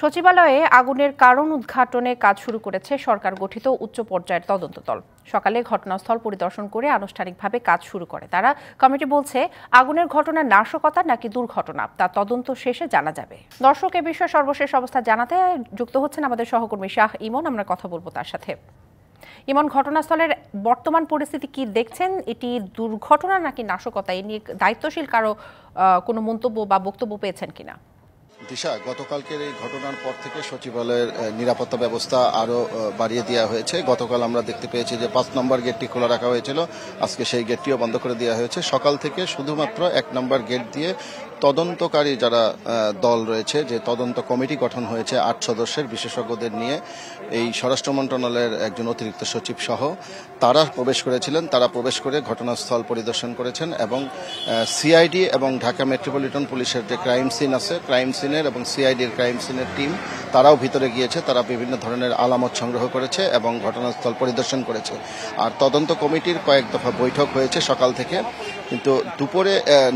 সচিবালয়ে আগুনের কারণ উদ্ঘাটনে কাজ শুরু করেছে সরকার গঠিত উচ্চ পর্যায়ের তদন্ত দল। সকালে ঘটনাস্থল পরিদর্শন করে আনুষ্ঠানিকভাবে কাজ শুরু করে তারা। কমিটি বলছে, আগুনের ঘটনা নাশকতা নাকি দুর্ঘটনা তা তদন্ত শেষে জানা যাবে। দর্শক, এ বিষয়ে সর্বশেষ অবস্থা জানাতে যুক্ত হচ্ছেন আমাদের সহকর্মী শাহ ইমন। আমরা কথা বলবো তার সাথে। ইমন, ঘটনাস্থলের বর্তমান পরিস্থিতি কি দেখছেন? এটি দুর্ঘটনা নাকি নাশকতা, এ নিয়ে দায়িত্বশীল কারো কোনো মন্তব্য বা বক্তব্য পেয়েছেন কিনা? দিশা, গতকালকের এই ঘটনার পর থেকে সচিবালয়ের নিরাপত্তা ব্যবস্থা আরও বাড়িয়ে দেওয়া হয়েছে। গতকাল আমরা দেখতে পেয়েছি যে ৫ নম্বর গেটটি খোলা রাখা হয়েছিল, আজকে সেই গেটটিও বন্ধ করে দেওয়া হয়েছে। সকাল থেকে শুধুমাত্র ১ নম্বর গেট দিয়ে তদন্তকারী যারা দল রয়েছে, যে তদন্ত কমিটি গঠন হয়েছে ৮ সদস্যের বিশেষজ্ঞদের নিয়ে, এই স্বরাষ্ট্র মন্ত্রণালয়ের একজন অতিরিক্ত সচিব সহ তারা প্রবেশ করেছিলেন। তারা প্রবেশ করে ঘটনাস্থল পরিদর্শন করেছেন এবং সিআইডি এবং ঢাকা মেট্রোপলিটন পুলিশের যে ক্রাইম সিন আছে, ক্রাইম সিনের এবং সিআইডির ক্রাইম সিনের টিম তারাও ভিতরে গিয়েছে। তারা বিভিন্ন ধরনের আলামত সংগ্রহ করেছে এবং ঘটনাস্থল পরিদর্শন করেছে। আর তদন্ত কমিটির কয়েক দফা বৈঠক হয়েছে সকাল থেকে, কিন্তু দুপুরে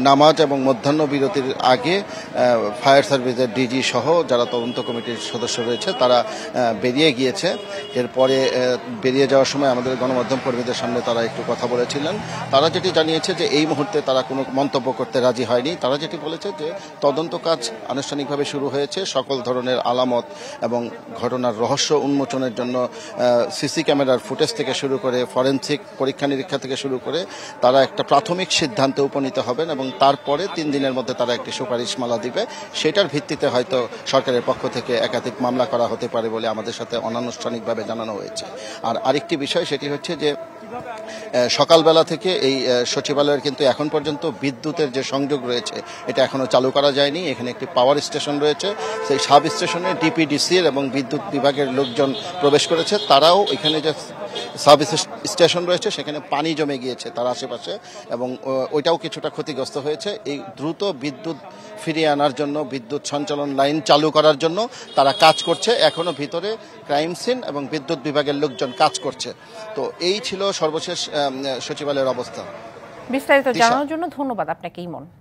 নামাজ এবং মধ্যাহ্ন বিরতির আগে ফায়ার সার্ভিসের ডিজি সহ যারা তদন্ত কমিটির সদস্য রয়েছে তারা বেরিয়ে গিয়েছে। এরপরে বেরিয়ে যাওয়ার সময় আমাদের গণমাধ্যম কর্মীদের সামনে তারা একটু কথা বলেছিলেন। তারা যেটি জানিয়েছে যে এই মুহূর্তে তারা কোনো মন্তব্য করতে রাজি হয়নি। তারা যেটি বলেছে যে তদন্ত কাজ আনুষ্ঠানিকভাবে শুরু হয়েছে, সকল ধরনের আলামত এবং ঘটনার রহস্য উন্মোচনের জন্য সিসি ক্যামেরার ফুটেজ থেকে শুরু করে ফরেনসিক পরীক্ষা নিরীক্ষা থেকে শুরু করে তারা একটা প্রাথমিক সিদ্ধান্তে উপনীত হবেন এবং তারপরে ৩ দিনের মধ্যে তারা একটি সুপারিশমালা দিবে। সেটার ভিত্তিতে হয়তো সরকারের পক্ষ থেকে একাধিক মামলা করা হতে পারে বলে আমাদের সাথে অনানুষ্ঠানিকভাবে জানানো হয়েছে। আর আরেকটি বিষয়, সেটি হচ্ছে যে সকালবেলা থেকে এই সচিবালয়ের কিন্তু এখন পর্যন্ত বিদ্যুতের যে সংযোগ রয়েছে এটা এখনো চালু করা যায়নি। এখানে একটি পাওয়ার স্টেশন রয়েছে, সেই সাব স্টেশনে ডিপিডিসির এবং বিদ্যুৎ বিভাগের লোকজন প্রবেশ করেছে। তারাও এখানে যে সাব স্টেশন রয়েছে সেখানে পানি জমে গিয়েছে তার আশেপাশে এবং ওইটাও কিছুটা ক্ষতিগ্রস্ত হয়েছে। এই দ্রুত বিদ্যুৎ ফিরিয়ে আনার জন্য, বিদ্যুৎ সঞ্চালন লাইন চালু করার জন্য তারা কাজ করছে। এখনো ভিতরে ক্রাইম সিন এবং বিদ্যুৎ বিভাগের লোকজন কাজ করছে। তো এই ছিল সর্বশেষ সচিবালয়ের অবস্থা। বিস্তারিত জানানোর জন্য ধন্যবাদ আপনাকে ইমন।